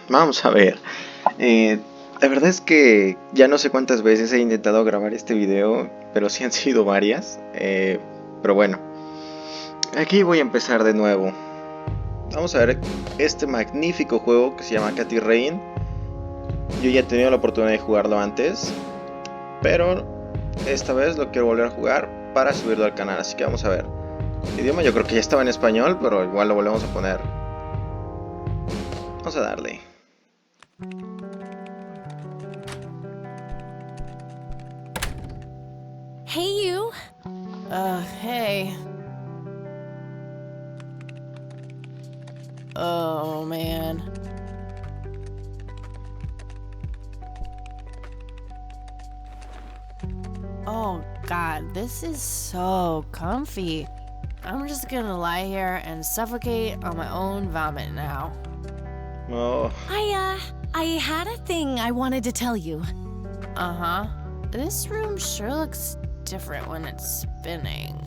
Vamos a ver. La verdad es que ya no sé cuántas veces he intentado grabar este video, pero sí han sido varias. Pero bueno, aquí voy a empezar de nuevo. Vamos a ver este magnífico juego que se llama Katy Rain. Yo ya he tenido la oportunidad de jugarlo antes, pero esta vez lo quiero volver a jugar para subirlo al canal. Así que vamos a ver. El idioma yo creo que ya estaba en español, pero igual lo volvemos a poner. Vamos a darle. Hey, you. Hey. Oh, man. Oh, God, this is so comfy. I'm just gonna lie here and suffocate on my own vomit now. Oh. I had a thing I wanted to tell you. Uh-huh. This room sure looks different when it's spinning.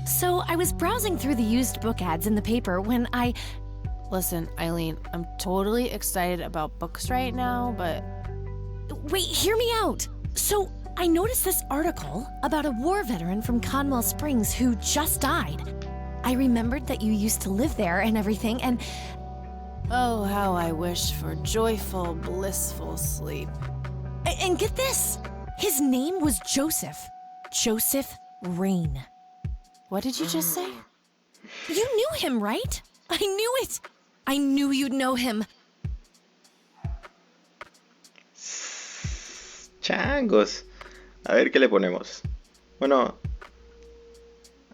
So, I was browsing through the used book ads in the paper when I... Listen, Eileen, I'm totally excited about books right now, but... Wait, hear me out! So, I noticed this article about a war veteran from Conwell Springs who just died. I remembered that you used to live there and everything, and... Oh, how I wish for joyful, blissful sleep. And get this! His name was Joseph. Joseph Rain. What did you just say? You knew him, right? I knew it! I knew you'd know him. Changos. A ver qué le ponemos. Bueno.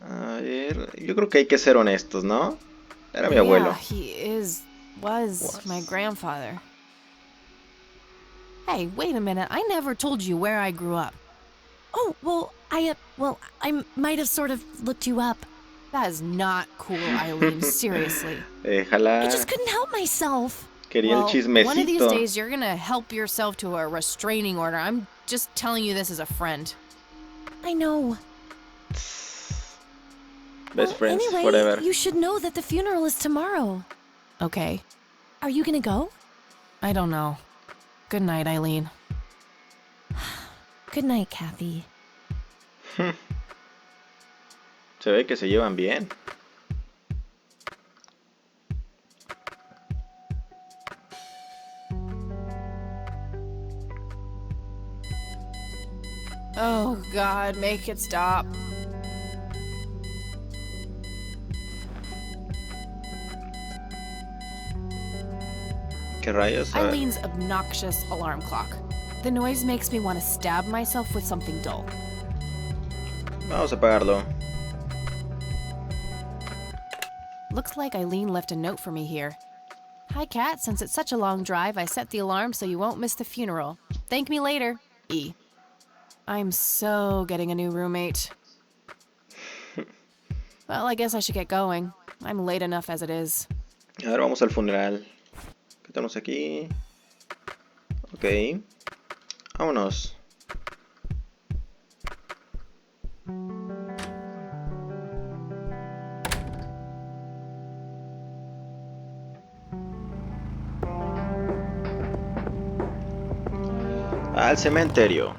A ver. Yo creo que hay que ser honestos, ¿no? Era mi abuelo. Yeah, was my grandfather. Hey, wait a minute. I never told you where I grew up. Oh, well, I might have sort of looked you up. That is not cool, Eileen. Seriously. Déjala. I just couldn't help myself. Quería el chismecito. One of these days you're gonna help yourself to a restraining order. I'm just telling you this as a friend. I know. Best friends anyway, forever. You should know that the funeral is tomorrow. Okay. Are you gonna go? I don't know. Good night, Eileen. Good night, Kathy. Se ve que se llevan bien. Oh, God, make it stop. ¿Qué rayos? Eileen's obnoxious alarm clock. The noise makes me want to stab myself with something dull. Vamos a apagarlo. Looks like Eileen left a note for me here. Hi, Kat. Since it's such a long drive, I set the alarm so you won't miss the funeral. Thank me later. E. I'm so getting a new roommate. Well, I guess I should get going. I'm late enough as it is. Ahora vamos al funeral. ¿Qué tenemos aquí? Ok. Vámonos. Al cementerio.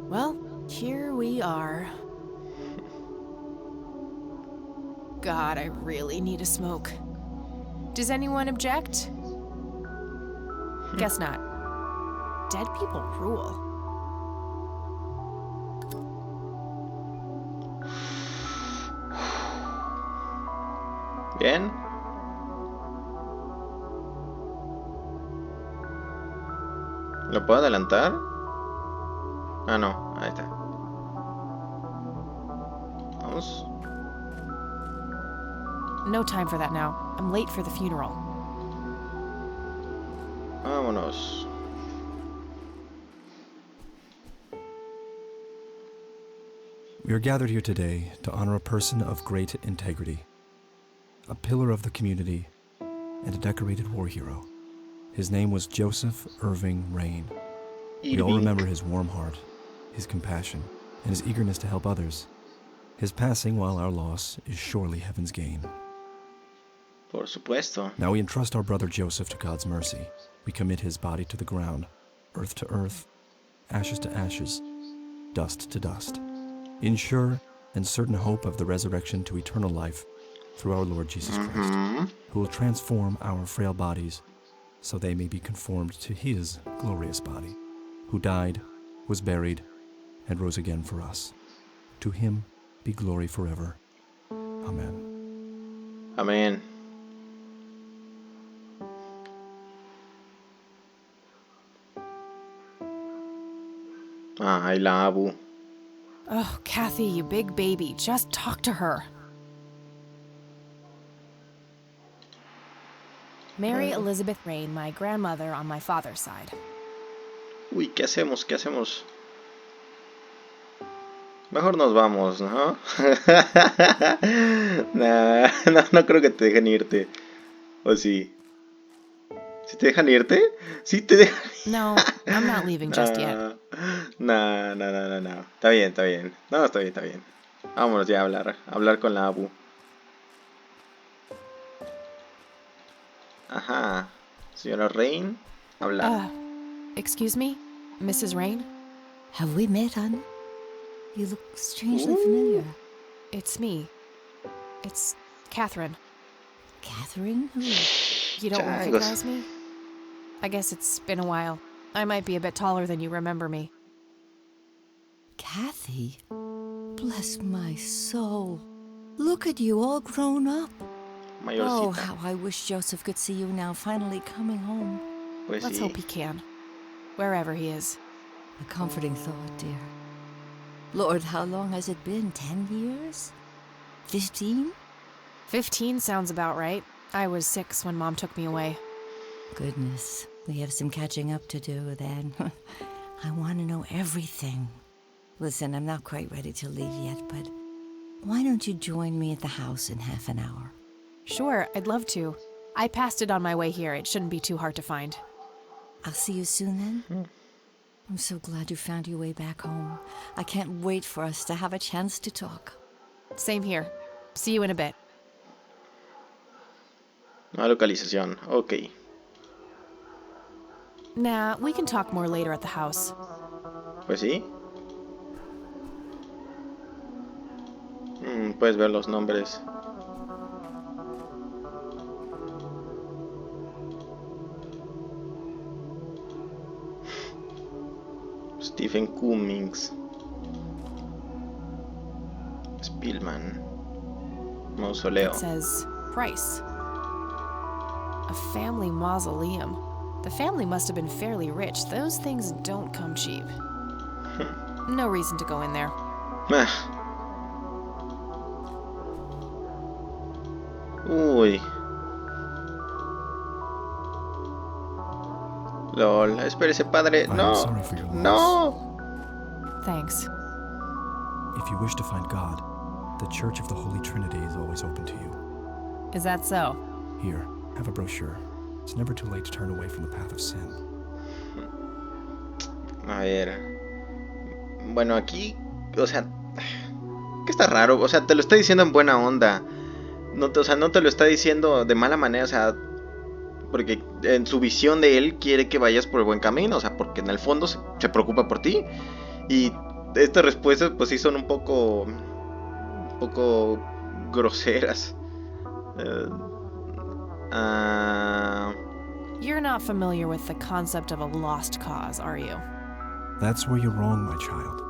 Well, here we are. God, I really need a smoke. Does anyone object? Guess not. Dead people rule. Bien. ¿Lo puedo adelantar? Ah, no. Ahí está. Vamos. No time for that now. I'm late for the funeral. Vámonos. We are gathered here today to honor a person of great integrity. a pillar of the community, and a decorated war hero. His name was Joseph Irving Rain. We all remember his warm heart, his compassion, and his eagerness to help others. His passing, while our loss, is surely heaven's gain. Por supuesto. Now we entrust our brother Joseph to God's mercy. We commit his body to the ground, earth to earth, ashes to ashes, dust to dust, in sure and certain hope of the resurrection to eternal life through our Lord Jesus Christ, who will transform our frail bodies so they may be conformed to his glorious body, who died, was buried, and rose again for us. To him be glory forever. Amen. Amén. Ay, la Abu. Oh, Kathy, you big baby. Just talk to her. Mary Elizabeth Rain, my grandmother on my father's side. Uy, ¿qué hacemos? ¿Qué hacemos? Mejor nos vamos, ¿no? Nah, no creo que te dejen irte. ¿O sí? ¿Sí te dejan irte? ¿Sí te dejan? No, I'm not leaving just yet. No. Está bien, está bien. No, está bien, está bien. Vámonos ya a hablar con la Abu. Ajá. Señora Rain, habla. Excuse me, Mrs. Rain? Have we met, hon? You look strangely familiar. It's me. It's Catherine. Catherine? Who? You don't recognize me? I guess it's been a while. I might be a bit taller than you remember me. Kathy? Bless my soul. Look at you, all grown up. Mayorcita. Oh, how I wish Joseph could see you now, finally coming home. Pues Let's sí. hope he can. Wherever he is. A comforting thought, dear. Lord, how long has it been? 10 years? 15? 15 sounds about right. I was 6 when Mom took me away. Goodness, we have some catching up to do then. I want to know everything. Listen, I'm not quite ready to leave yet, but why don't you join me at the house in half an hour? Sure, I'd love to. I passed it on my way here. It shouldn't be too hard to find. I'll see you soon then. I'm so glad you found your way back home. I can't wait for us to have a chance to talk. Same here. See you in a bit. Una localización, ok. Nah, we can talk more later at the house. Pues sí. Puedes ver los nombres. Stephen Cummings. Spielman. Mausoleo. It says price. A family mausoleum. The family must have been fairly rich. Those things don't come cheap. No reason to go in there. Ah. Uy. LOL, espérese, padre. I No. am sorry for your loss. No. Thanks. If you wish to find God, the Church of the Holy Trinity is always open to you. Is that so? Here, have a brochure. It's never too late to turn away from the path of sin. A ver. Bueno, aquí, o sea, que está raro, o sea, te lo está diciendo en buena onda. No te, o sea, no te lo está diciendo de mala manera, o sea, porque en su visión de él quiere que vayas por el buen camino, o sea, porque en el fondo se preocupa por ti. Y estas respuestas pues sí son un poco groseras. You're not familiar with the concept of a lost cause, are you? That's where you're wrong, my child.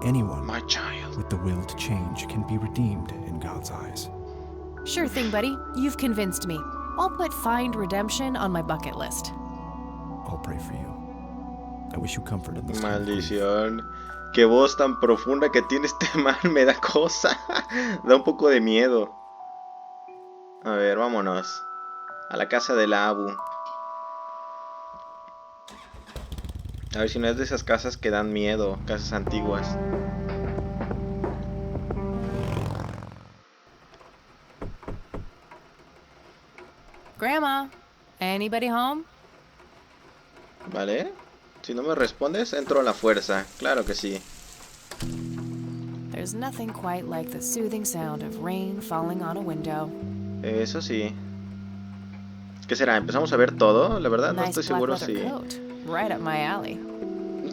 Anyone My child. with the will to change can be redeemed in God's eyes. Sure thing, buddy. You've convinced me. I'll put find redemption on my bucket list. I'll pray for you. I wish you comfort in this time of grief. Maldición. Qué voz tan profunda que tiene este man, me da cosa. Da un poco de miedo. A ver, vámonos. A la casa de la Abu. A ver si no es de esas casas que dan miedo. Casas antiguas. Grandma, anybody home? Vale. Si no me respondes, entro a la fuerza. Claro que sí. There's nothing quite like the soothing sound of rain falling on a window. Eso sí. ¿Qué será? ¿Empezamos a ver todo? La verdad no Nice estoy black seguro leather si coat. Right up my alley.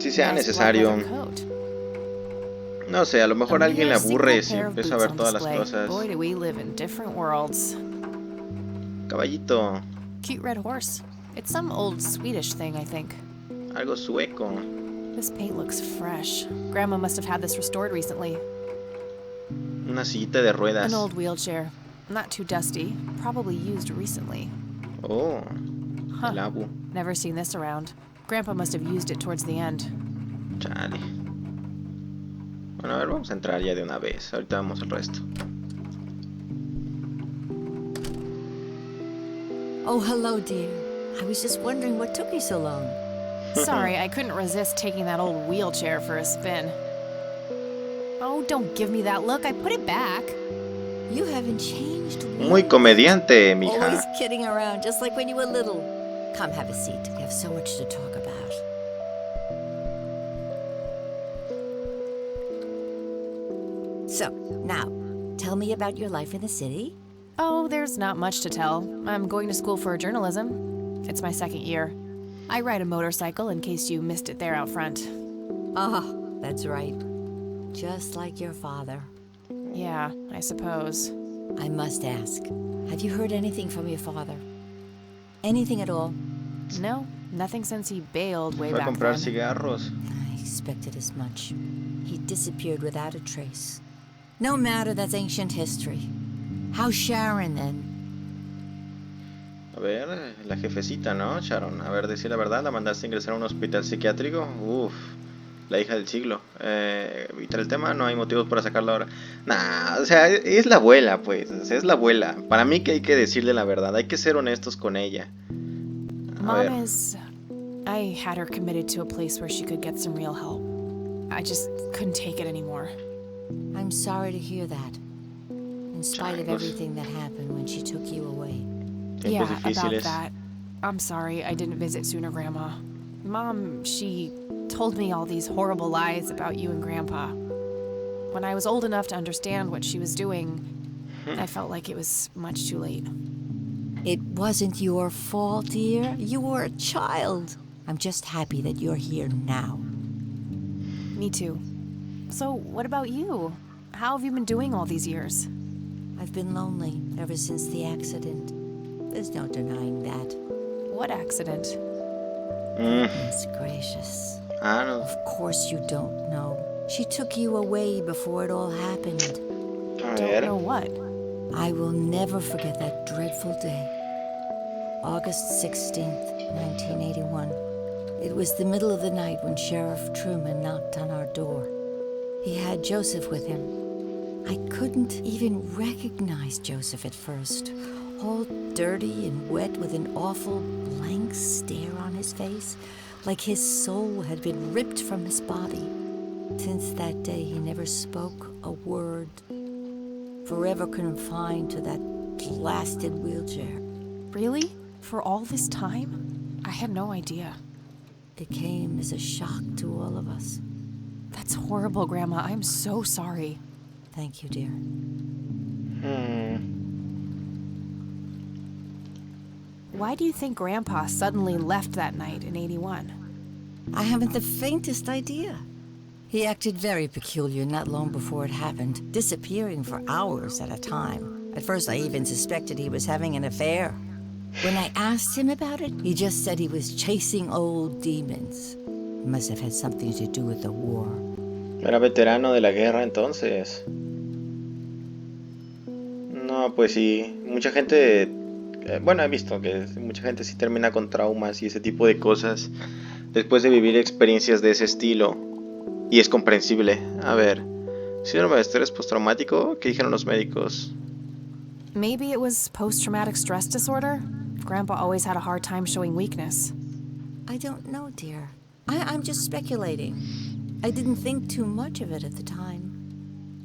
sea Nice black necesario. leather coat. No sé, a lo A mejor a alguien le mere aburre single si pair of empieza a boots ver on todas las display. cosas. Boy, do we live in different worlds. Caballito, Cute red horse. It's some old Swedish thing, I think. algo sueco. This paint looks fresh. Grandma must have had this restored recently. Una sillita de ruedas. An old wheelchair. Not too dusty. Probably used recently. Oh, Huh. el abu. Never seen this around. Grandpa must have used it towards the end. Chale. Bueno, a ver, vamos a entrar ya de una vez. Ahorita vamos al resto. Oh, hello, dear. I was just wondering what took you so long. Sorry, I couldn't resist taking that old wheelchair for a spin. Oh, don't give me that look. I put it back. You haven't changed. Muy comediante, mija. Always kidding around, just like when you were little. Come, have a seat. We have so much to talk about. So, now, tell me about your life in the city. Oh, there's not much to tell. I'm going to school for journalism. It's my second year. I ride a motorcycle in case you missed it there out front. Oh, that's right. Just like your father. Yeah, I suppose. I must ask, have you heard anything from your father? Anything at all? No, nothing since he bailed way Fue a back comprar then. cigarros. I expected as much. He disappeared without a trace. No matter, that's ancient history. How's Sharon, then? A ver, la jefecita, ¿no, Sharon? A ver, decir la verdad, la mandaste a ingresar a un hospital psiquiátrico. Uf, la hija del siglo. Evitar el tema, no hay motivos para sacarla ahora. Nah, o sea, es la abuela, pues. O sea, es la abuela. Para mí que hay que decirle la verdad. Hay que ser honestos con ella. A ver. Mom is... I had her committed to a place where she could get some real help. I just couldn't take it anymore. I'm sorry to hear that. In spite of Changos. everything that happened when she took you away. Tiempos Yeah, about difíciles. that. I'm sorry I didn't visit sooner, Grandma. Mom, she told me all these horrible lies about you and Grandpa. When I was old enough to understand what she was doing, I felt like it was much too late. It wasn't your fault, dear. You were a child. I'm just happy that you're here now. Me too. So, what about you? How have you been doing all these years? I've been lonely ever since the accident. There's no denying that. What accident? Goodness gracious. Ah, no. Of course you don't know. She took you away before it all happened. A Don't ver. know what. I will never forget that dreadful day. August 16th, 1981. It was the middle of the night when Sheriff Truman knocked on our door. He had Joseph with him. I couldn't even recognize Joseph at first. All dirty and wet with an awful blank stare on his face, like his soul had been ripped from his body. Since that day, he never spoke a word. Forever confined to that blasted wheelchair. Really? For all this time? I had no idea. It came as a shock to all of us. That's horrible, Grandma. I'm so sorry. Thank you, dear. Why do you think Grandpa suddenly left that night in 81? I haven't the faintest idea. He acted very peculiar not long before it happened, disappearing for hours at a time. At first, I even suspected he was having an affair. When I asked him about it, he just said he was chasing old demons. It must have had something to do with the war. Era veterano de la guerra entonces. No, pues sí. Mucha gente... bueno, he visto que mucha gente sí termina con traumas y ese tipo de cosas después de vivir experiencias de ese estilo. Y es comprensible. A ver, síndrome de estrés postraumático, ¿qué dijeron los médicos? Maybe it was post-traumatic stress disorder? Grandpa always had a hard time showing weakness. I don't know, dear. I'm just speculating. I didn't think too much of it at the time.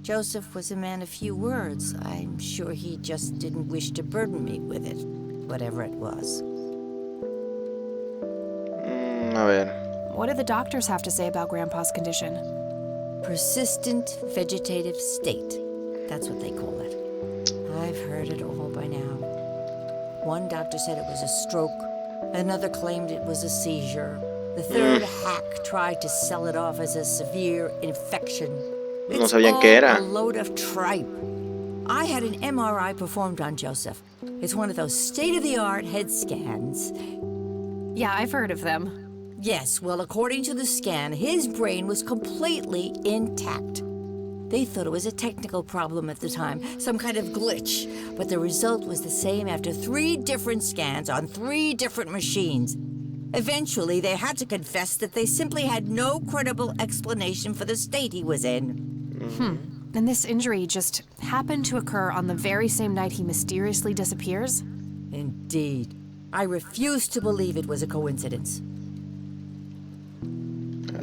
Joseph was a man of few words. I'm sure he just didn't wish to burden me with it. whatever it was. A ver. What did the doctors have to say about Grandpa's condition? Persistent vegetative state. That's what they call it. I've heard it all by now. One doctor said it was a stroke. Another claimed it was a seizure. The third hack tried to sell it off as a severe infection. No sabían qué era. A load of tripe. I had an MRI performed on Joseph. It's one of those state-of-the-art head scans. Yeah, I've heard of them. Yes, well, according to the scan, his brain was completely intact. They thought it was a technical problem at the time, some kind of glitch, but the result was the same after 3 different scans on 3 different machines. Eventually, they had to confess that they simply had no credible explanation for the state he was in. And this injury just happened to occur on the very same night he mysteriously disappears? Indeed. I refuse to believe it was a coincidence.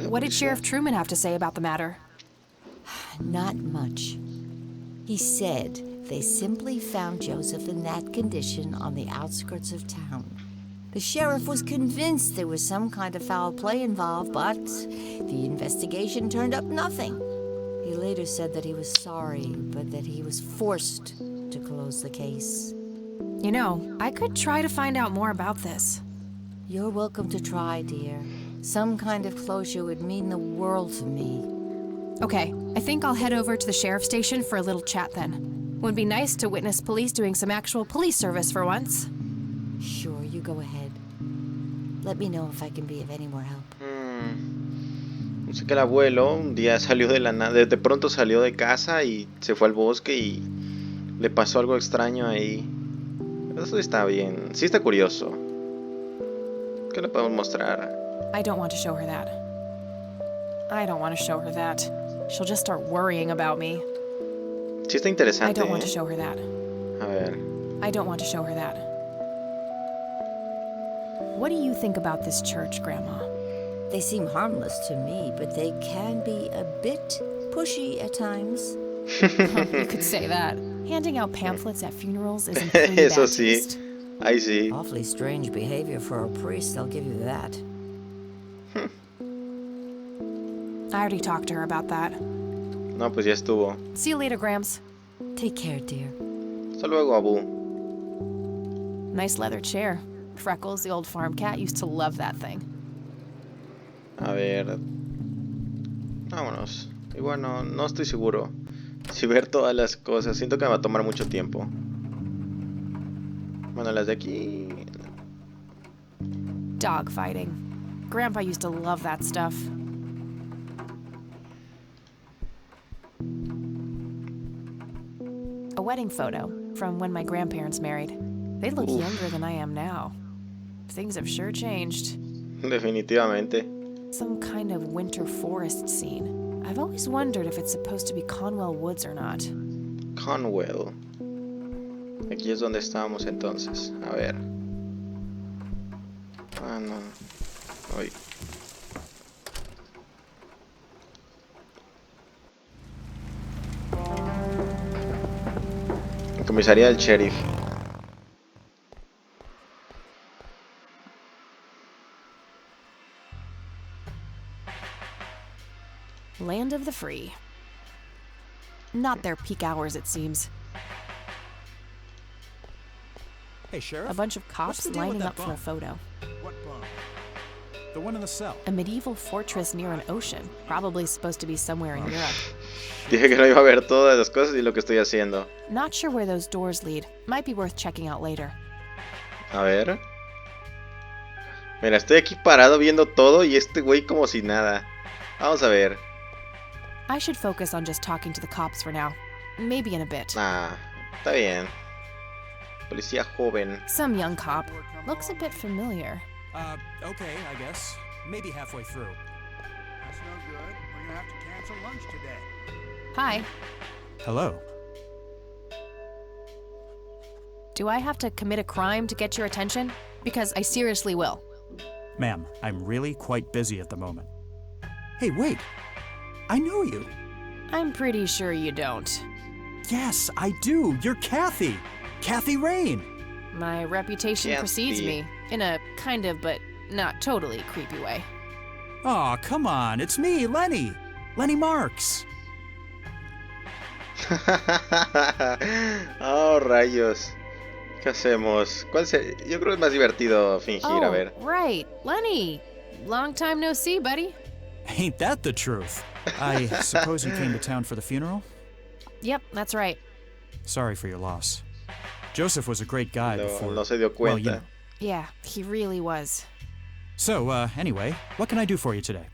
What did Sheriff Truman have to say about the matter? Not much. He said they simply found Joseph in that condition on the outskirts of town. The sheriff was convinced there was some kind of foul play involved, but the investigation turned up nothing. He later said that he was sorry, but that he was forced to close the case. You know, I could try to find out more about this. You're welcome to try, dear. Some kind of closure would mean the world to me. Okay, I think I'll head over to the sheriff's station for a little chat then. Would be nice to witness police doing some actual police service for once. Sure, you go ahead. Let me know if I can be of any more help. Sé que el abuelo un día salió de la nada, de pronto salió de casa y se fue al bosque y le pasó algo extraño ahí. Eso está bien, sí está curioso. ¿Qué le podemos mostrar? I don't want to show her that. I don't want to show her that. She'll just start worrying about me. Sí está interesante. I don't want to show her that. A ver. I don't want to show her that. What do you think about this church, Grandma? They seem harmless to me, but they can be a bit pushy at times. You could say that. Handing out pamphlets at funerals isn't pretty bad Eso sí. taste. Ahí sí. Awfully strange behavior for a priest, I'll give you that. I already talked to her about that. No, pues ya estuvo. See you later, Grams. Take care, dear. Hasta luego, Abu. Nice leather chair. Freckles, the old farm cat, used to love that thing. A ver. Vámonos. Igual no estoy seguro si ver todas las cosas. Siento que me va a tomar mucho tiempo. Bueno, las de aquí. Dogfighting. Grandpa used to love that stuff. A wedding photo from when my grandparents married. They look younger than I am now. Things have sure changed. Definitivamente. Some kind of winter forest scene. I've always wondered if it's supposed to be Conwell Woods or not. Conwell. Aquí es donde estábamos entonces. A ver. Ah, no. Uy. Comisaría del sheriff. Land of the free. Not their peak hours, it seems. Hey, Sheriff. A bunch of What's cops the deal with lining that up for a bum? photo. What bum? The one in the cell. A medieval fortress near an ocean. Probably supposed to be somewhere in Europe. Dije que no iba a ver todas las cosas y lo que estoy haciendo. Not sure where those doors lead. Might be worth checking out later. A ver. Mira, estoy aquí parado viendo todo y este güey como si nada. Vamos a ver. I should focus on just talking to the cops for now. Maybe in a bit. Ah, está bien. Policía joven. Some young cop. Looks a bit familiar. Okay, I guess. Maybe halfway through. That's no good. We're gonna have to cancel lunch today. Hi. Hello. Do I have to commit a crime to get your attention? Because I seriously will. Ma'am, I'm really quite busy at the moment. Hey, wait. I know you. I'm pretty sure you don't. Yes, I do. You're Kathy. Kathy Rain. My reputation Can't precedes be. me, in a kind of but not totally creepy way. Aw, come on, it's me, Lenny. Lenny Marks. Oh, rayos. ¿Qué hacemos? Yo creo que es más divertido fingir, a Oh, ver. right, Lenny. Long time no see, buddy. Ain't that the truth? I suppose you came to town for the funeral? Yep, that's right. Sorry for your loss. Joseph was a great guy before. No se dio Well, you cuenta. know. Yeah, he really was. So, anyway, what can I do for you today?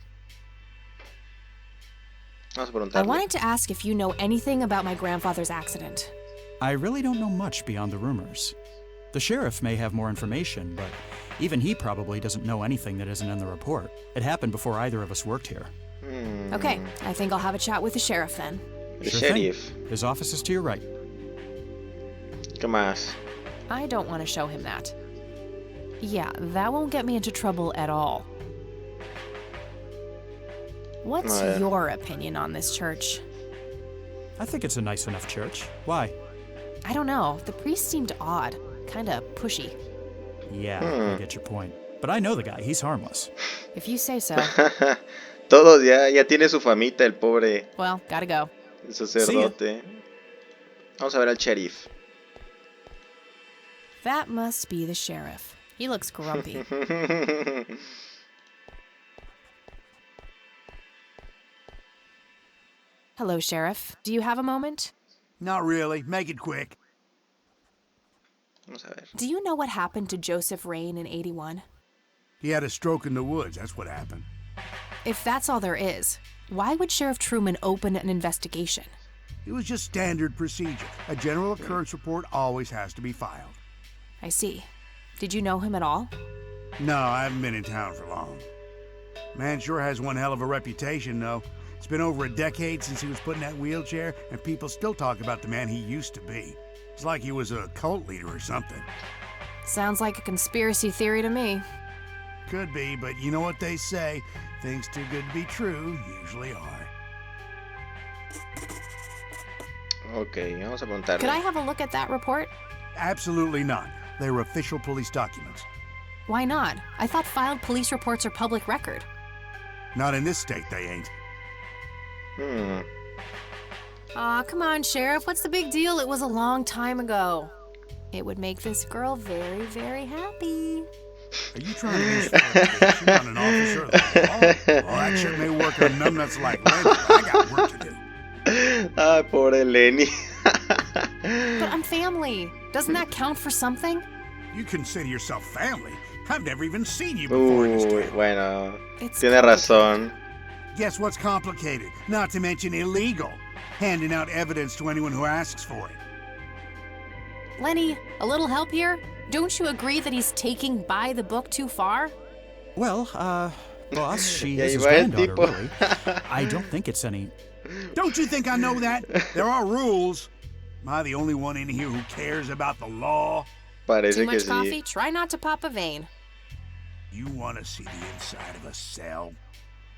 Vamos a I preguntarle. wanted to ask if you know anything about my grandfather's accident. I really don't know much beyond the rumors. The sheriff may have more information, but even he probably doesn't know anything that isn't in the report. It happened before either of us worked here. Okay, I think I'll have a chat with the sheriff then. El Sure thing. sheriff. His office is to your right. ¿Qué más? I don't want to show him that. Yeah, that won't get me into trouble at all. What's Yeah. your opinion on this church? I think it's a nice enough church. Why? I don't know. The priest seemed odd. Kinda pushy. Yeah, I get your point. But I know the guy. He's harmless. If you say so. Todos ya tiene su famita, el pobre Well, gotta go. sacerdote. Vamos a ver al sheriff. That must be the sheriff. He looks grumpy. Hello, Sheriff. Do you have a moment? Not really. Make it quick. Vamos a ver. Do you know what happened to Joseph Rain in 81? He had a stroke in the woods. That's what happened. If that's all there is, why would Sheriff Truman open an investigation? It was just standard procedure. A general occurrence report always has to be filed. I see. Did you know him at all? No, I haven't been in town for long. Man sure has one hell of a reputation, though. It's been over a decade since he was put in that wheelchair, and people still talk about the man he used to be. It's like he was a cult leader or something. Sounds like a conspiracy theory to me. Could be, but you know what they say. Things too good to be true usually are. Ok, vamos a preguntarle. Could I have a look at that report? Absolutely not. They were official police documents. Why not? I thought filed police reports are public record. Not in this state, they ain't. Aw, come on, Sheriff. What's the big deal? It was a long time ago. It would make this girl very, very happy. Are you trying to use fabrication on an officer of the law? Well, that sure may work on numbnuts like Lenny, but I got work to do. Ah, pobre Lenny. But I'm family. Doesn't that count for something? You consider yourself family? I've never even seen you before in this Uy, town. bueno. It's Tiene razón. Guess what's complicated? Not to mention illegal. Handing out evidence to anyone who asks for it. Lenny, a little help here? Don't you agree that he's taking by the book too far? Well, boss, she Ya is his iba el granddaughter, tipo. really. I don't think it's any... Don't you think I know that? There are rules. Am I the only one in here who cares about the law? Parece Too que much sí. coffee? Try not to pop a vein. You want to see the inside of a cell?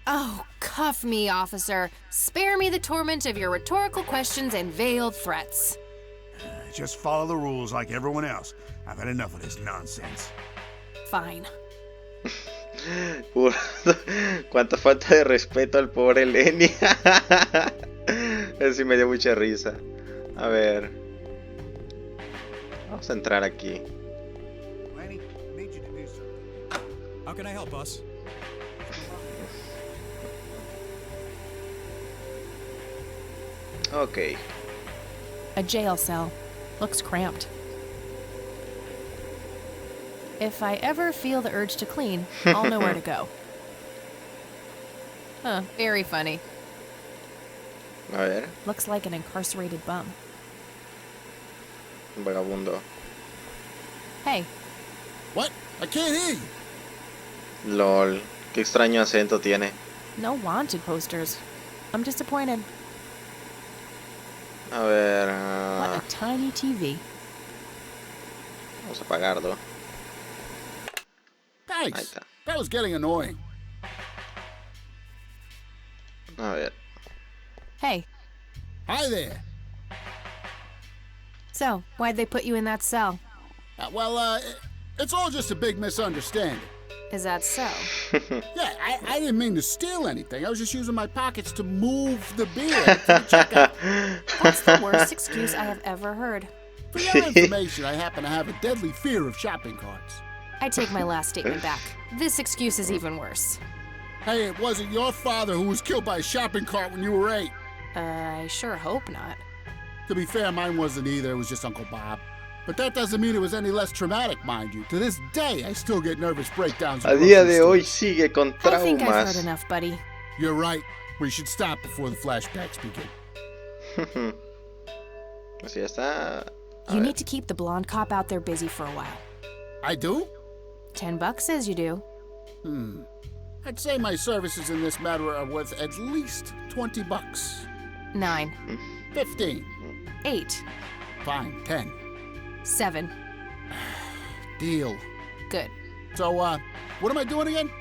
Oh, cuff me, officer. Spare me the torment of your rhetorical questions and veiled threats. Just follow the rules like everyone else. I've had enough of this nonsense. Fine. Cuánta falta de respeto al pobre Lenny. Eso sí me dio mucha risa. A ver. Vamos a entrar aquí. Lenny, I need you to do something. How can I help, boss? Ok. A jail cell. Looks cramped. If I ever feel the urge to clean, I'll know where to go. Huh, very funny. A ver. Looks like an incarcerated bum. Un vagabundo. Hey, What? I can't hear you. LOL. Qué extraño acento tiene. no wanted posters. I'm disappointed. A ver. What a tiny TV. Vamos a apagarlo. Ahí Thanks. está. That was getting annoying. A ver. Hey, Hi there. so, why'd they put you in that cell? It's all just a big misunderstanding. Is that so? Yeah, I didn't mean to steal anything. I was just using my pockets to move the beer to the checkout. That's the worst excuse I have ever heard. For your information, I happen to have a deadly fear of shopping carts. I take my last statement back. This excuse is even worse. Hey, it wasn't your father who was killed by a shopping cart when you were 8. I sure hope not. To be fair, mine wasn't either. It was just Uncle Bob. But that doesn't mean it was any less traumatic, mind you. To this day, I still get nervous breakdowns. A día de hoy sigue con I think I've heard traumas. enough, buddy. You're right. We should stop before the flashbacks begin. Así ya está. A You ver. need to keep the blonde cop out there busy for a while. I do? $10 says you do. I'd say my services in this matter are worth at least $20. 9, 15. 8, Fine, 10. 7. Deal. Good. So, what am I doing again?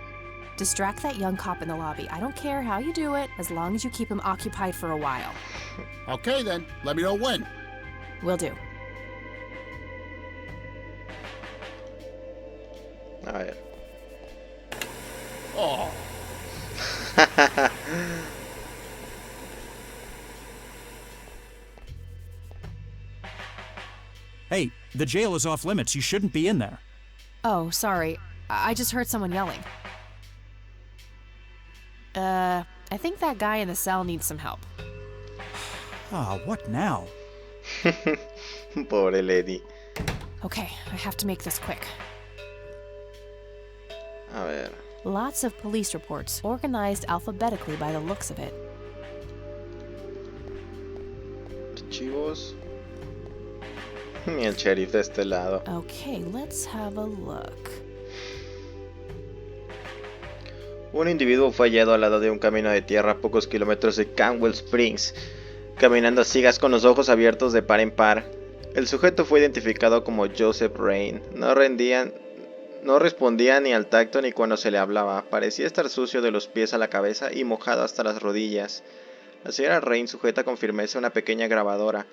Distract that young cop in the lobby. I don't care how you do it, as long as you keep him occupied for a while. Okay then, let me know when. Will do. A ver. Oh, Hey, the jail is off limits. You shouldn't be in there. Oh, sorry. I just heard someone yelling. I think that guy in the cell needs some help. Ah, what now? Pobre Lady. Okay, I have to make this quick. A ver. Lots of police reports, organized alphabetically by the looks of it. Archivos. Y el sheriff de este lado. Okay, let's have a look. Un individuo fue hallado al lado de un camino de tierra a pocos kilómetros de Canwell Springs, caminando a ciegas con los ojos abiertos de par en par. El sujeto fue identificado como Joseph Rain. No respondía ni al tacto ni cuando se le hablaba. Parecía estar sucio de los pies a la cabeza y mojado hasta las rodillas. La señora Rain sujeta con firmeza una pequeña grabadora.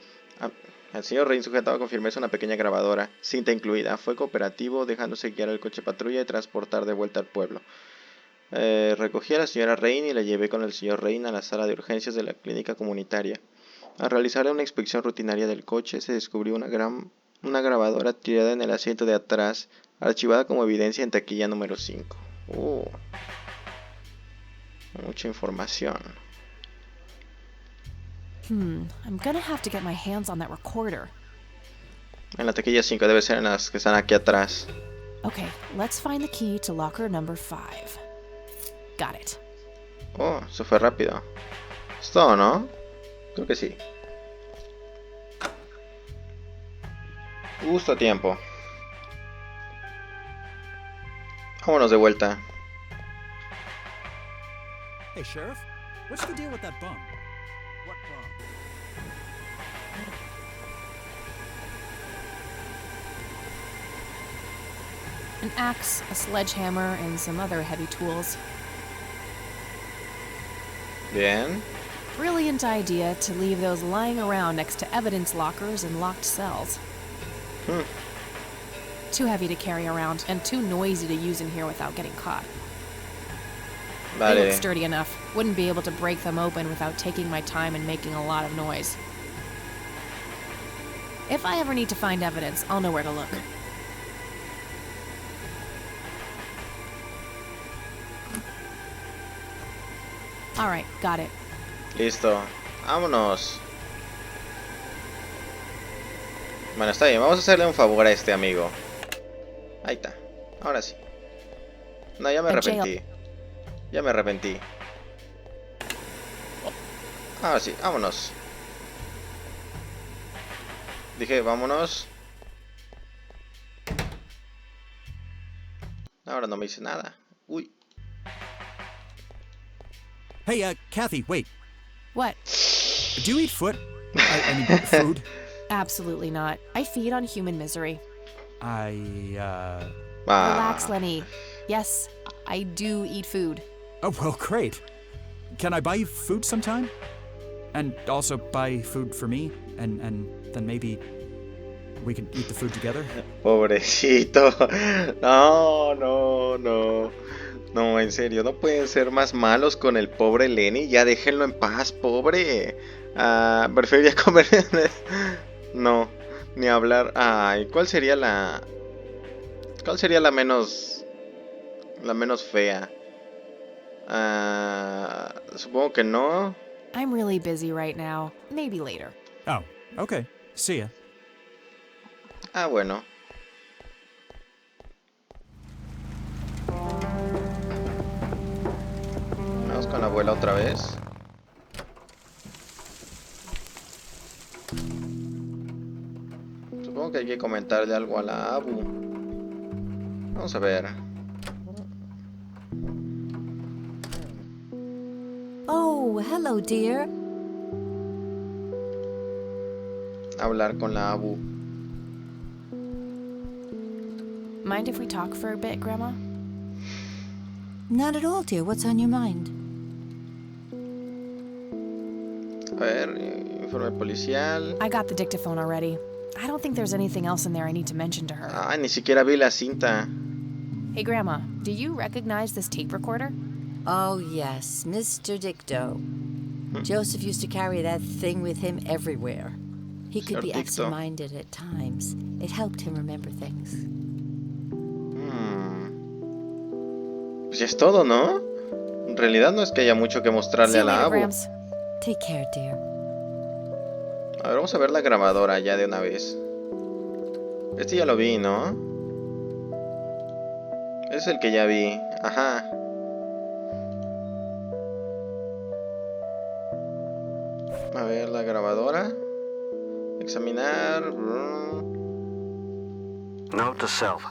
El señor Rain sujetaba con firmeza una pequeña grabadora, cinta incluida. Fue cooperativo, dejándose guiar el coche patrulla y transportar de vuelta al pueblo. Recogí a la señora Rain y la llevé con el señor Rain a la sala de urgencias de la clínica comunitaria. Al realizar una inspección rutinaria del coche, se descubrió una grabadora tirada en el asiento de atrás, archivada como evidencia en taquilla número 5. Mucha información. I'm gonna have to get my hands on that recorder. En la taquilla 5 debe ser en las que están aquí atrás. Okay, let's find the key to locker number 5. Got it. Oh, eso fue rápido. ¿Es todo, no? Creo que sí. Justo a tiempo. Vámonos de vuelta. Hey, Sheriff, what's the deal with that bum? What bomb? An axe, a sledgehammer, and some other heavy tools. Bien. Brilliant idea to leave those lying around next to evidence lockers and locked cells. Too heavy to carry around and too noisy to use in here without getting caught. They look Vale. sturdy enough. Wouldn't be able to break them open without taking my time and making a lot of noise. If I ever need to find evidence, I'll know where to look. Alright, got it. Listo. Vámonos. Bueno, está bien. Vamos a hacerle un favor a este amigo. Ahí está. Ahora sí. No, ya me arrepentí. Ya me arrepentí. Ahora sí, vámonos. Dije, vámonos. Ahora no me hice nada. Uy. Hey, Kathy, wait. What? Do you eat foot? I mean, food? Absolutely not. I feed on human misery. Relax, Lenny. Yes, I do eat food. Oh, well, great. Can I buy you food sometime? And also buy food for me? And then maybe We can eat the food together? Pobrecito. No, no, no. No, en serio, no pueden ser más malos con el pobre Lenny. Ya déjenlo en paz, pobre. Preferiría comer. No, ni hablar. Ay, ¿cuál sería la menos fea? Supongo que no. I'm really busy right now. Maybe later. Oh, okay. See ya. Bueno. Vamos con la abuela otra vez. Supongo que hay que comentarle algo a la Abu. Vamos a ver. Oh, hello, dear. Hablar con la Abu. Mind if we talk for a bit, Grandma? Not at all, dear. What's on your mind? A ver, informe policial. I got the dictaphone already. I don't think there's anything else in there I need to mention to her. Ni siquiera vi la cinta. Hey, Grandma, do you recognize this tape recorder? Oh, yes, Mr. Dicto. Joseph used to carry that thing with him everywhere. He could be Dicto. absent-minded at times. It helped him remember things. Pues ya es todo, ¿no? En realidad no es que haya mucho que mostrarle See a you la later, Abu. Gramps. Take care, dear. A ver, vamos a ver la grabadora ya de una vez. Este ya lo vi, ¿no? Es el que ya vi. Ajá. A ver, la grabadora. Examinar. Note to self.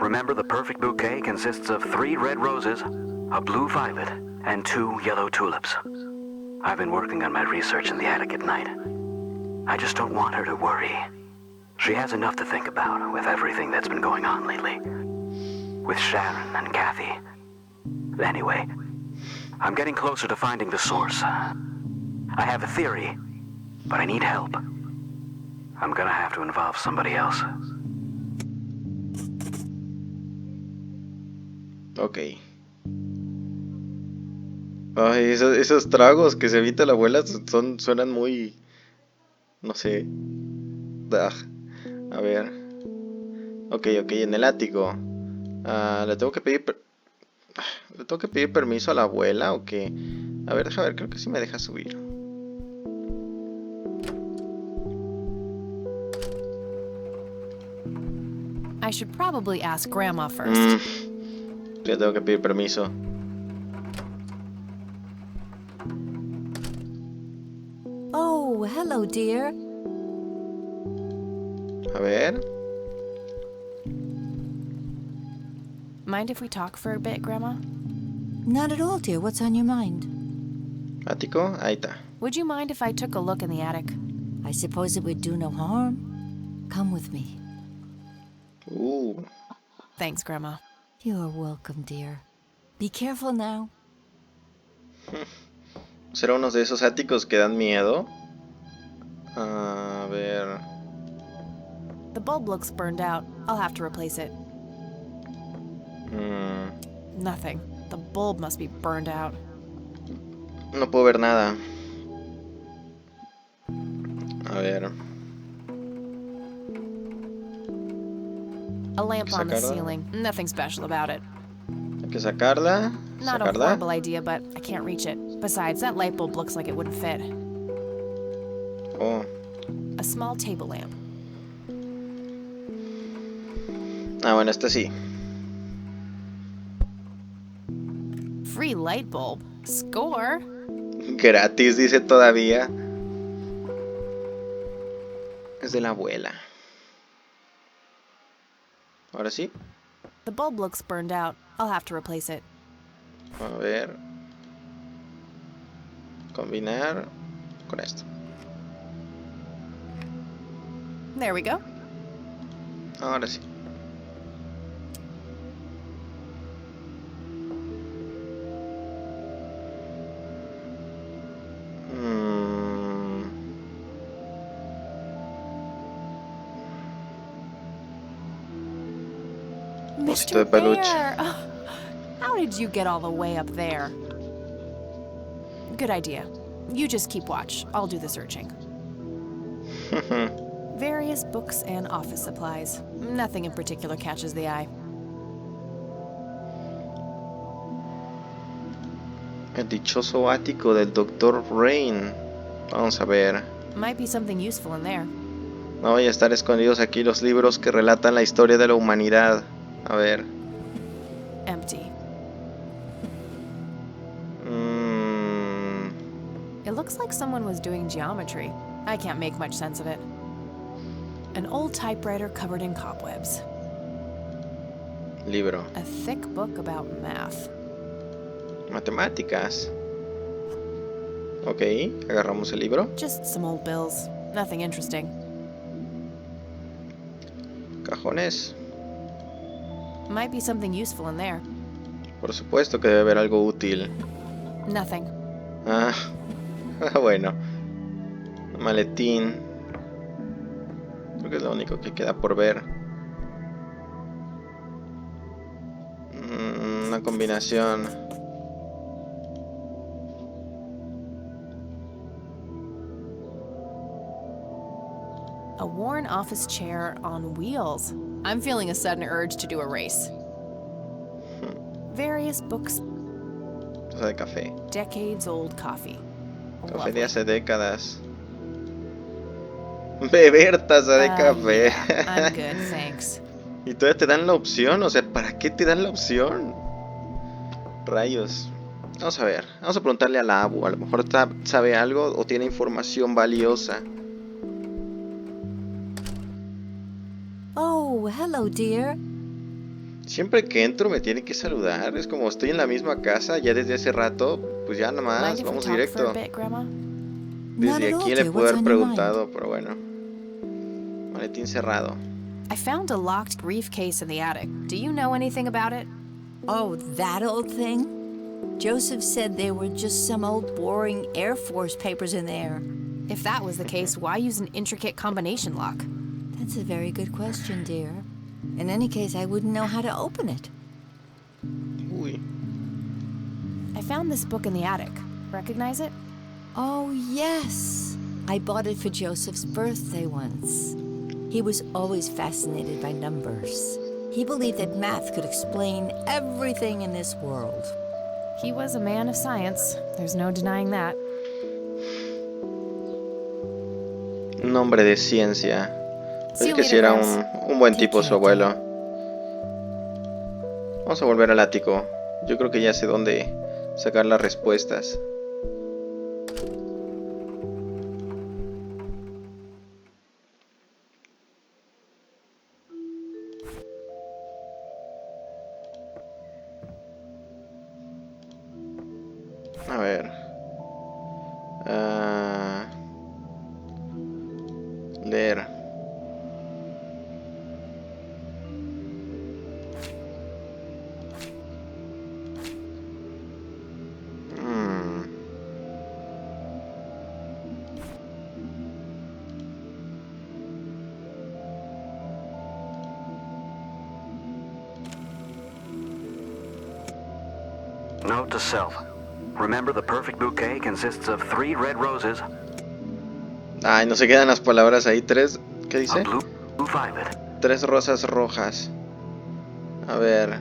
Remember, the perfect bouquet consists of 3 red roses, a blue violet, and 2 yellow tulips. I've been working on my research in the attic at night. I just don't want her to worry. She has enough to think about with everything that's been going on lately. With Sharon and Kathy. Anyway, I'm getting closer to finding the source. I have a theory, but I need help. I'm gonna have to involve somebody else. Ok. Ay, esos tragos que se evita la abuela suenan muy... No sé. A ver. Ok, en el ático. ¿Le tengo que pedir permiso a la abuela o qué? A ver, deja ver, creo que sí me deja subir. I should probably ask Grandma first. Le tengo que pedir permiso. Oh, hello, dear. A ver. Mind if we talk for a bit, Grandma? Not at all, dear. What's on your mind? Ático, ahí está. Would you mind if I took a look in the attic? I suppose it would do no harm. Come with me. Thanks, Grandma. You're welcome, dear. Be careful now. ¿Será uno de esos áticos que dan miedo? A ver. The bulb looks burned out. I'll have to replace it. Nothing. The bulb must be burned out. No puedo ver nada. A ver. A lamp on the Sacarla. ceiling. Nothing special about it. Hay que sacarla. Not a Sacarla. horrible idea, but I can't reach it. Besides, that light bulb looks like it wouldn't fit. Oh. A small table lamp. Bueno, esta sí. Free light bulb. Score. Gratis, dice todavía. Es de la abuela. Ahora sí. The bulb looks burned out. I'll have to replace it. A ver. Combinar con esto. There we go. Ahora sí. Osito de peluche. Bear! Oh, how did you get all the way up there? Good idea. You just keep watch. I'll do the searching. Various books and office supplies. Nothing in particular catches the eye. El dichoso ático del Dr. Rain. Vamos a ver. Might be something useful in there. No vaya a estar escondidos aquí los libros que relatan la historia de la humanidad. A ver. Empty. It looks like someone was doing geometry. I can't make much sense of it. An old typewriter covered in cobwebs. Libro. A thick book about math. Matemáticas. Ok, agarramos el libro. Just some old bills. Nothing interesting. Cajones. Might be something useful in there. Por supuesto que debe haber algo útil. Nothing. Ah, bueno. Maletín. Creo que es lo único que queda por ver. Una combinación. A worn office chair on wheels. I'm feeling a sudden urge to do a race. Various books. Taza de café. Decades old coffee. Café Lovely. de hace décadas. Beber taza de café. Yeah, I'm good, thanks. Y todavía te dan la opción. O sea, ¿para qué te dan la opción? Rayos. Vamos a ver. Vamos a preguntarle a la Abu. A lo mejor sabe algo o tiene información valiosa. Oh, hello, dear. Siempre que entro me tiene que saludar. Es como estoy en la misma casa ya desde hace rato. Pues ya nada más, Mind if we vamos talk for directo. a bit, Grandma? Not Desde at all, aquí le dear. pude What's haber on your mind? preguntado, pero bueno. Maletín cerrado. I found a locked briefcase in the attic. Do you know anything about it? Oh, that old thing? Joseph said there were just some old boring Air Force papers in there. If that was the case, why use an intricate combination lock? That's a very good question, dear. In any case, I wouldn't know how to open it. Uy. I found this book in the attic. Recognize it? Oh, yes. I bought it for Joseph's birthday once. He was always fascinated by numbers. He believed that math could explain everything in this world. He was a man of science. There's no denying that. Un hombre de ciencia. See Es you que later, sí era Gramps. un buen Take tipo su care, abuelo. Vamos a volver al ático. Yo creo que ya sé dónde sacar las respuestas. A ver. Leer. Note to self. Remember, the perfect bouquet consists of 3 red roses, Ay, no se quedan las palabras ahí. Tres. ¿Qué a dice? blue violet, 3 rosas rojas. A ver.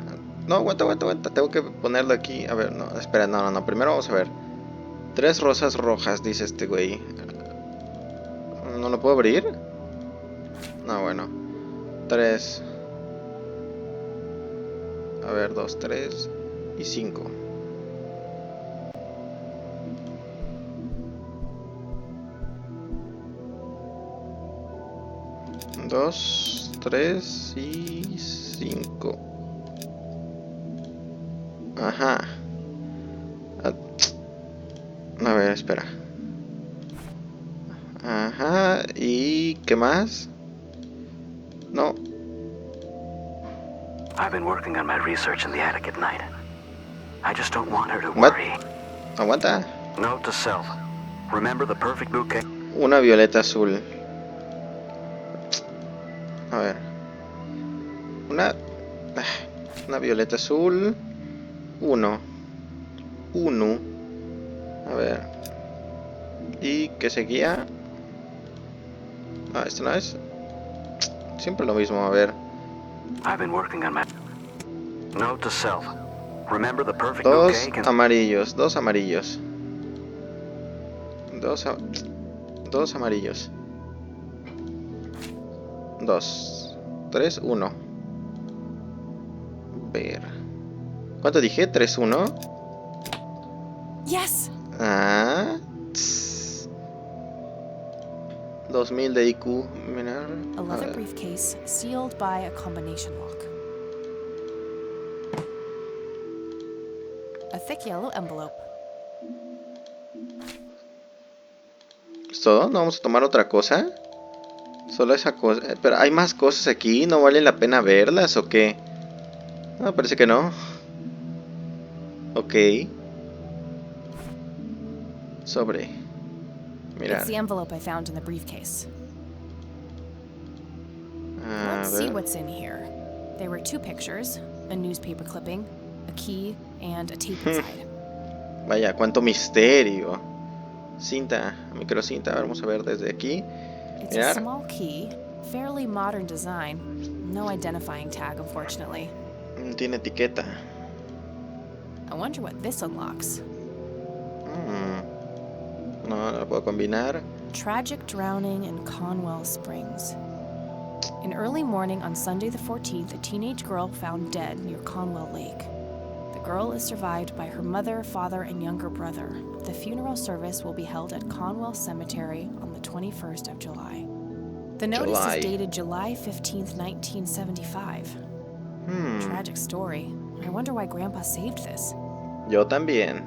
No, aguanta. Tengo que ponerlo aquí. A ver, no, espera, no. Primero vamos a ver. 3 rosas rojas, dice este güey. ¿No lo puedo abrir? No, bueno. 3. A ver, 2, 3 y 5. Dos, 3 y 5. Ajá. A ver, espera. Ajá. ¿Y qué más? No. I've been working on my research in the attic at night. I just don't want her to What? worry. Aguanta. Note to self. Remember the perfect bouquet. Una violeta azul. A ver. Una... Una violeta azul. 1. A ver. ¿Y qué seguía? Ah, esto no es. Siempre lo mismo, a ver. I've been working on my note to self. Remember the perfect Dos bouquet can amarillos. Dos amarillos. Dos amarillos. 2, 3, 1. Ver. ¿Cuánto dije? 3, 1. Yes! Ah. 2000 de IQ. Mirar. A A leather ver. briefcase sealed by a combination lock. A thick yellow envelope. ¿Es todo? ¿No vamos a tomar otra cosa? Solo esa cosa. Pero hay más cosas aquí. ¿No vale la pena verlas o qué? Ah, parece que no. Ok. Sobre. Mirar. It's the envelope I found in the briefcase. A Let's see ver. what's in here. There were 2 pictures, a newspaper clipping, a key, and a tape inside. Vaya, cuánto misterio. Cinta, microcinta. Vamos a ver desde aquí. It's a Mirar. small key, fairly modern design. No identifying tag, unfortunately. Tiene etiqueta. I wonder what this unlocks. No la puedo combinar. Tragic drowning in Conwell Springs. In early morning on Sunday the 14th, a teenage girl found dead near Conwell Lake. The girl is survived by her mother, father, and younger brother. The funeral service will be held at Conwell Cemetery on the 21st of July. The notice July. is dated July 15th, 1975. Tragic story. I wonder why Grandpa saved this. Yo también.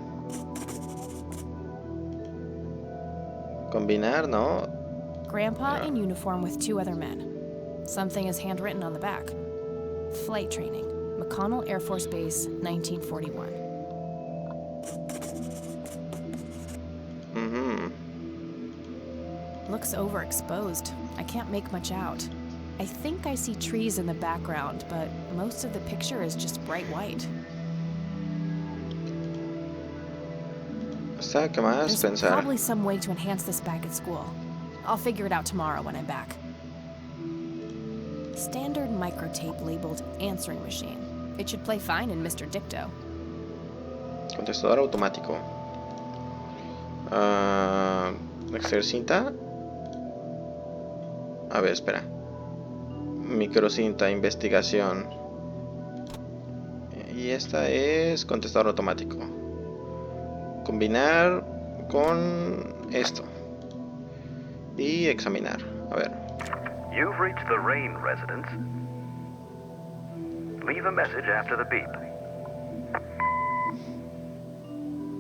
Combinar, ¿no? Grandpa in uniform with 2 other men. Something is handwritten on the back. Flight training. McConnell Air Force Base, 1941. Looks overexposed. I can't make much out. I think I see trees in the background, but most of the picture is just bright white. ¿Qué más There's pensar? probably some way to enhance this back at school. I'll figure it out tomorrow when I'm back. Standard microtape labeled answering machine. It should play fine in Mr. Dicto. Contestador automático. Extraer cinta. A ver, espera. Microcinta, investigación. Y esta es contestador automático. Combinar con esto. Y examinar. A ver. You've reached the Rain residence. Leave a message after the beep.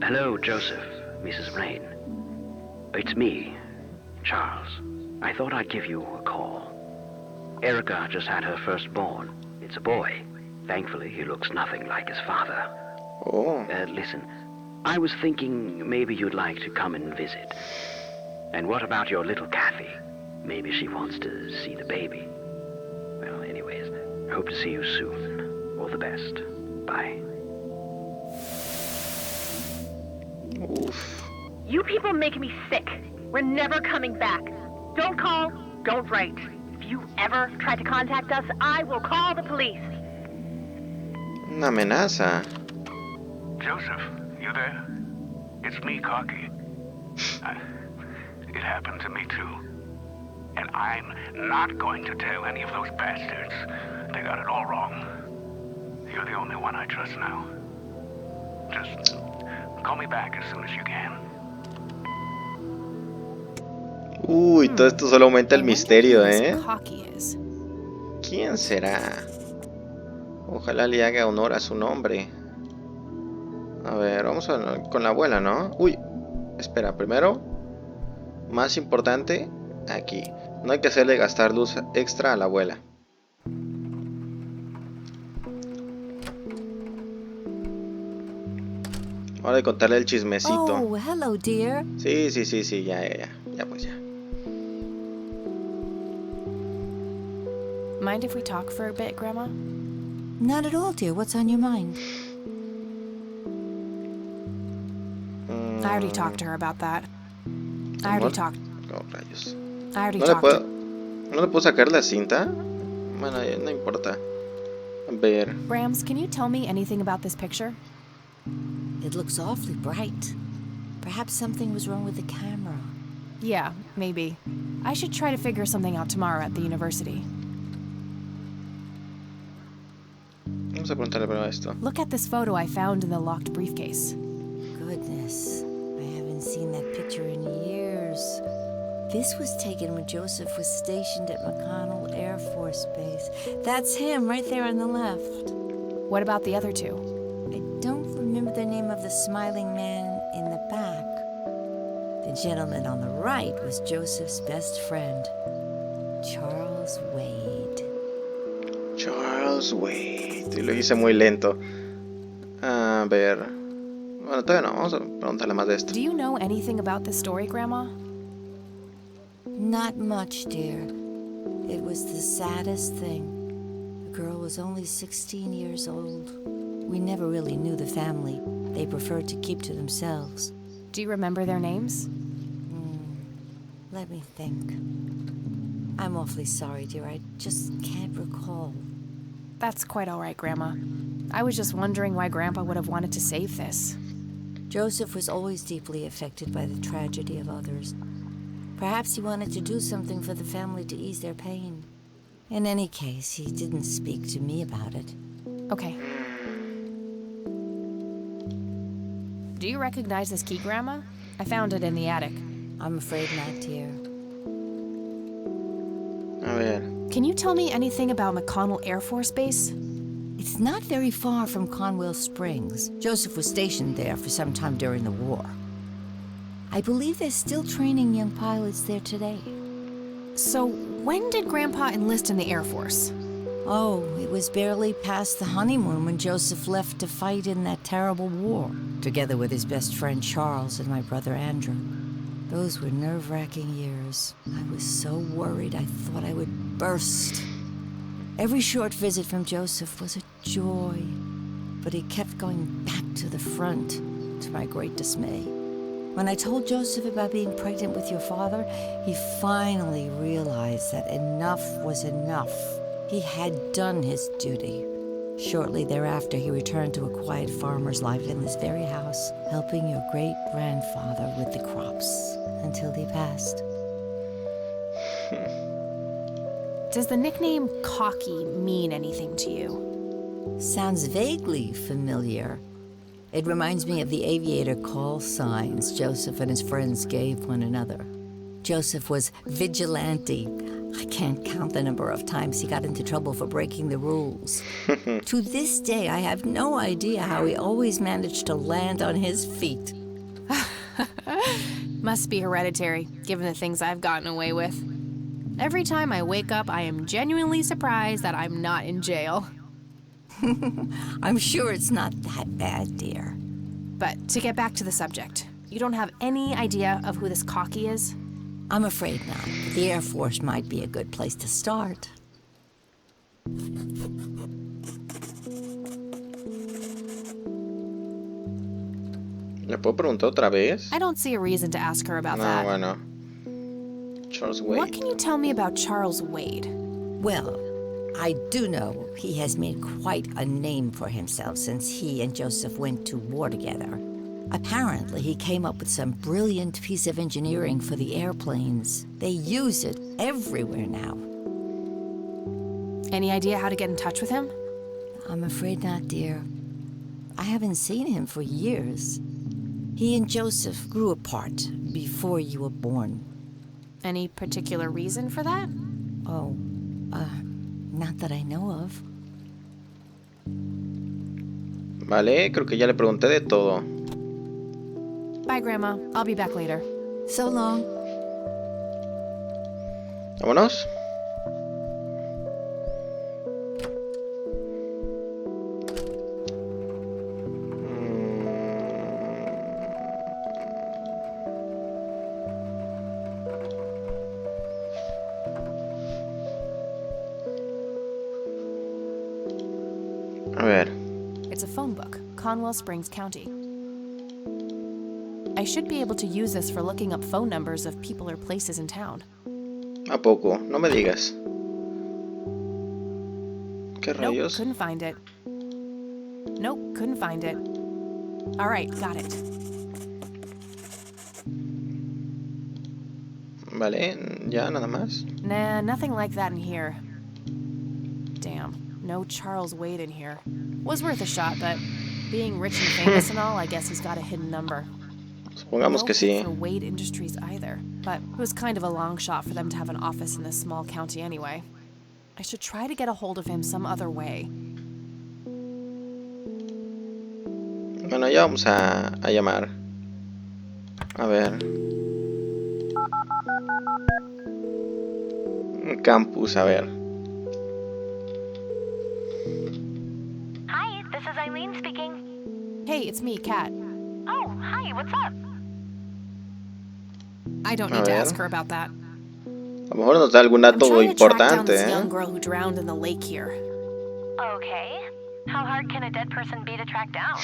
Hello, Joseph, Mrs. Rain. It's me, Charles. I thought I'd give you a call. Erica just had her firstborn. It's a boy. Thankfully, he looks nothing like his father. Oh. Listen, I was thinking maybe you'd like to come and visit. And what about your little Kathy? Maybe she wants to see the baby. Well, anyways, hope to see you soon. All the best. Bye. Oof. You people make me sick. We're never coming back. Don't call, don't write. If you ever try to contact us, I will call the police. Una amenaza. Joseph, you there? It's me, Cocky. It happened to me too. And I'm not going to tell any of those bastards. They got it all wrong. You're the only one I trust now. Just call me back as soon as you can. Uy, todo esto solo aumenta el I wonder misterio, who this ¿eh? Cocky is. ¿Quién será? Ojalá le haga honor a su nombre. A ver, vamos con la abuela, ¿no? Uy, espera, primero, más importante, aquí. No hay que hacerle gastar luz extra a la abuela. Hora de contarle el chismecito. Oh, hello, dear. Sí, ya pues ya. Mind if we talk for a bit, Grandma? Not at all, dear. What's on your mind? I already talked to her about that. I already Amor. talked. Oh, rayos. I already ¿No le talked. puedo, ¿no le puedo sacar la cinta? Bueno, no importa. A ver. Brams, can you tell me anything about this picture? It looks awfully bright. Perhaps something was wrong with the camera. Yeah, maybe. I should try to figure something out tomorrow at the university. Vamos a preguntarle primero esto. Look at this photo I found in the locked briefcase. Goodness, I haven't seen that picture in years. This was taken when Joseph was stationed at McConnell Air Force Base. That's him right there on the left. What about the other two? I don't remember the name of the smiling man in the back. The gentleman on the right was Joseph's best friend, Charles Wade. Charles Wade. Y lo hice muy lento. A ver. Bueno, todavía no. Vamos a preguntarle más de esto. Do you know anything about this story, Grandma? Not much, dear. It was the saddest thing. The girl was only 16 years old. We never really knew the family. They preferred to keep to themselves. Do you remember their names? Let me think. I'm awfully sorry, dear. I just can't recall. That's quite all right, Grandma. I was just wondering why Grandpa would have wanted to save this. Joseph was always deeply affected by the tragedy of others. Perhaps he wanted to do something for the family to ease their pain. In any case, he didn't speak to me about it. Okay. Do you recognize this key, Grandma? I found it in the attic. I'm afraid not, dear. A ver. Can you tell me anything about McConnell Air Force Base? It's not very far from Conwell Springs. Joseph was stationed there for some time during the war. I believe they're still training young pilots there today. So, when did Grandpa enlist in the Air Force? Oh, it was barely past the honeymoon when Joseph left to fight in that terrible war, together with his best friend Charles and my brother Andrew. Those were nerve-wracking years. I was so worried I thought I would burst. Every short visit from Joseph was a joy, but he kept going back to the front, to my great dismay. When I told Joseph about being pregnant with your father, he finally realized that enough was enough. He had done his duty. Shortly thereafter, he returned to a quiet farmer's life in this very house, helping your great-grandfather with the crops until he passed. Does the nickname Cocky mean anything to you? Sounds vaguely familiar. It reminds me of the aviator call signs Joseph and his friends gave one another. Joseph was vigilante. I can't count the number of times he got into trouble for breaking the rules. To this day, I have no idea how he always managed to land on his feet. Must be hereditary, given the things I've gotten away with. Every time I wake up, I am genuinely surprised that I'm not in jail. I'm sure it's not that bad, dear. But to get back to the subject, you don't have any idea of who this Cocky is? I'm afraid not. The Air Force might be a good place to start. ¿Le puedo preguntar otra vez? I don't see a reason to ask her about No, that. bueno. Charles Wade. What can you tell me about Charles Wade? Well, I do know he has made quite a name for himself since he and Joseph went to war together. Apparently, he came up with some brilliant piece of engineering for the airplanes. They use it everywhere now. Any idea how to get in touch with him? I'm afraid not, dear. I haven't seen him for years. He and Joseph grew apart before you were born. Any particular reason for that? Oh, not that I know of. Vale, creo que ya le pregunté de todo. Bye, Grandma. I'll be back later. So long. Vámonos. A ver. It's a phone book, Conwell Springs County. I should be able to use this for looking up phone numbers of people or places in town. ¿A poco? No me digas. ¿Qué Nope, rayos? couldn't find it. Nope, couldn't find it. All right, got it. Vale, ya nada más. Nah, nothing like that in here. Damn, no Charles Wade in here. Was worth a shot, but being rich and famous and all, I guess he's got a hidden number. Supongamos que sí. No for Wade Industries either, but it was kind of a long shot for them to have an office in this small county anyway. I should try to get a hold of him some other way. Bueno, ya vamos a llamar. A ver. Campus, a ver. Hi, this is Eileen speaking. Hey, it's me, Kat. Oh, hi, what's up? I don't A need to ver. ask her about that. A lo mejor nos da algún I'm dato trying to track down importante, this ¿eh? young girl who drowned in the lake here. Okay. How hard can a dead person be to track down?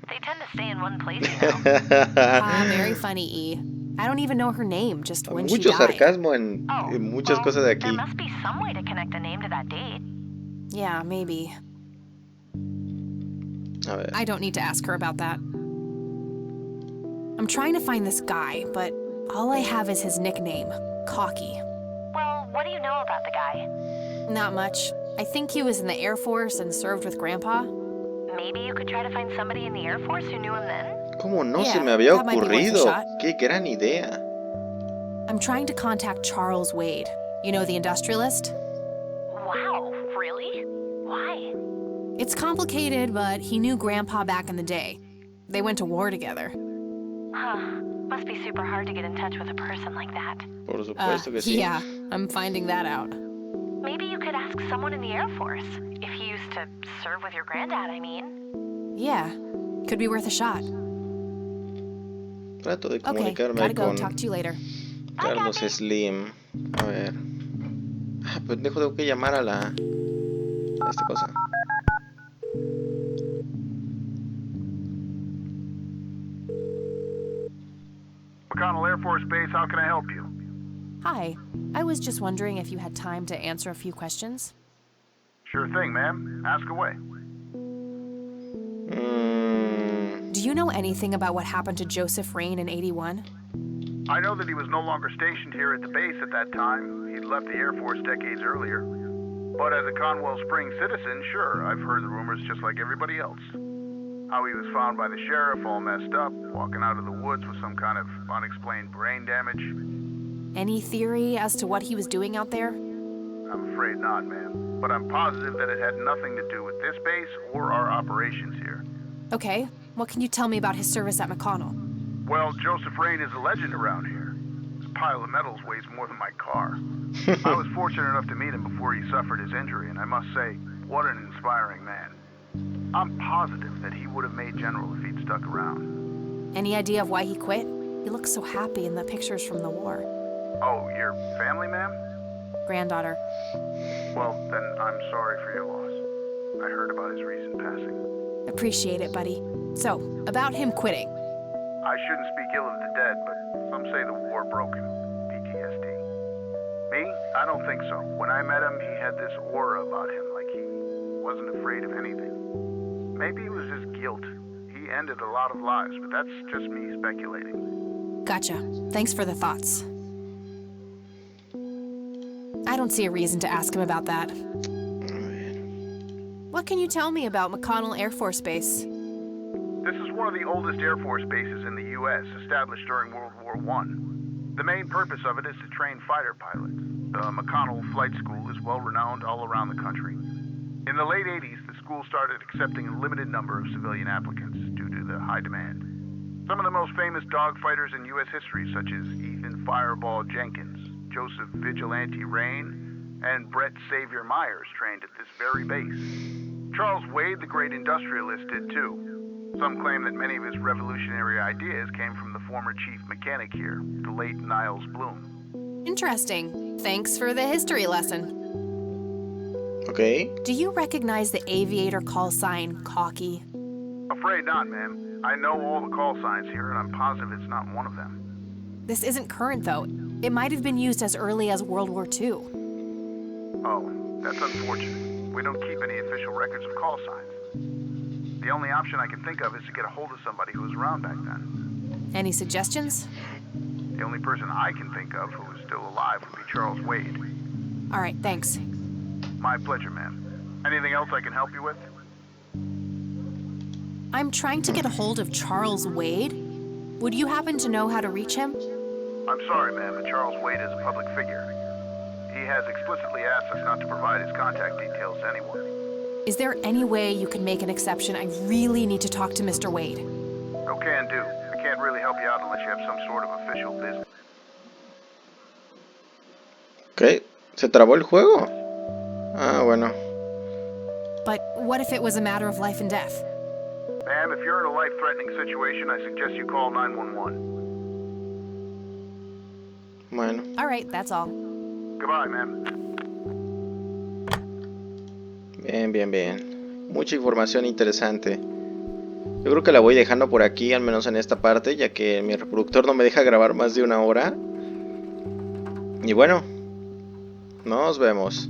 They tend to stay in one place, you know. Very funny, E. I don't even know her name, just when she Mucho died. sarcasmo en Oh, muchas well, cosas de aquí. there must be some way to connect a name to that date. Yeah, maybe. A ver. I don't need to ask her about that. I'm trying to find this guy, but all I have is his nickname, Cocky. Well, what do you know about the guy? Not much. I think he was in the Air Force and served with Grandpa. Maybe you could try to find somebody in the Air Force who knew him then? ¿Cómo no Yeah, se me había that might be worth a ocurrido? shot. Qué gran idea. I'm trying to contact Charles Wade. You know, the industrialist? Wow, really? Why? It's complicated, but he knew Grandpa back in the day. They went to war together. Huh. Must be super hard to get in touch with a person like that. Por supuesto que sí. Yeah, I'm finding that out. Maybe you could ask someone in the Air Force. If he used to serve with your granddad, I mean. Yeah, could be worth a shot. Trato de Okay, comunicarme gotta go. con Talk to you later. Carlos Slim. A ver. Ah, pendejo, tengo que llamar a la... a esta cosa. McConnell Air Force Base, how can I help you? Hi, I was just wondering if you had time to answer a few questions. Sure thing, ma'am. Ask away. Do you know anything about what happened to Joseph Rain in '81? I know that he was no longer stationed here at the base at that time. He'd left the Air Force decades earlier. But as a Conwell Springs citizen, sure, I've heard the rumors just like everybody else. How he was found by the sheriff all messed up, walking out of the woods with some kind of unexplained brain damage. Any theory as to what he was doing out there? I'm afraid not, ma'am. But I'm positive that it had nothing to do with this base or our operations here. Okay, what can you tell me about his service at McConnell? Well, Joseph Rain is a legend around here. His pile of medals weighs more than my car. I was fortunate enough to meet him before he suffered his injury, and I must say, what an inspiring man. I'm positive that he would have made general if he'd stuck around. Any idea of why he quit? He looks so happy in the pictures from the war. Oh, your family, ma'am? Granddaughter. Well, then I'm sorry for your loss. I heard about his recent passing. Appreciate it, buddy. So, about him quitting. I shouldn't speak ill of the dead, but some say the war broke him. PTSD. Me? I don't think so. When I met him, he had this aura about him, like he wasn't afraid of anything. Maybe it was his guilt. He ended a lot of lives, but that's just me speculating. Gotcha. Thanks for the thoughts. I don't see a reason to ask him about that. What can you tell me about McConnell Air Force Base? This is one of the oldest Air Force bases in the U.S., established during World War I. The main purpose of it is to train fighter pilots. The McConnell Flight School is well-renowned all around the country. In the late 80s, the school started accepting a limited number of civilian applicants due to the high demand. Some of the most famous dogfighters in U.S. history, such as Ethan Fireball Jenkins, Joseph Vigilante Rain, and Brett Savior Myers trained at this very base. Charles Wade, the great industrialist, did too. Some claim that many of his revolutionary ideas came from the former chief mechanic here, the late Niles Bloom. Interesting. Thanks for the history lesson. Ok. Do you recognize the aviator call sign, Cocky? Afraid not, ma'am. I know all the call signs here, and I'm positive it's not one of them. This isn't current, though. It might have been used as early as World War II. Oh, that's unfortunate. We don't keep any official records of call signs. The only option I can think of is to get a hold of somebody who was around back then. Any suggestions? The only person I can think of who is still alive would be Charles Wade. All right, thanks. My pleasure, ma'am. Anything else I can help you with? I'm trying to get a hold of Charles Wade. Would you happen to know how to reach him? I'm sorry, ma'am, but Charles Wade is a public figure. He has explicitly asked us not to provide his contact details to anyone. Is there any way you can make an exception? I really need to talk to Mr. Wade. No can do. I can't really help you out unless you have some sort of official business. Ok. ¿Se trabó el juego? Ah, bueno. But what if it was a matter of life and death? Ma'am, if you're in a life-threatening situation, I suggest you call 911. Bueno. All right, that's all. Goodbye, ma'am. Bien, bien, bien. Mucha información interesante. Yo creo que la voy dejando por aquí, al menos en esta parte, ya que mi reproductor no me deja grabar más de 1 hora. Y bueno, nos vemos.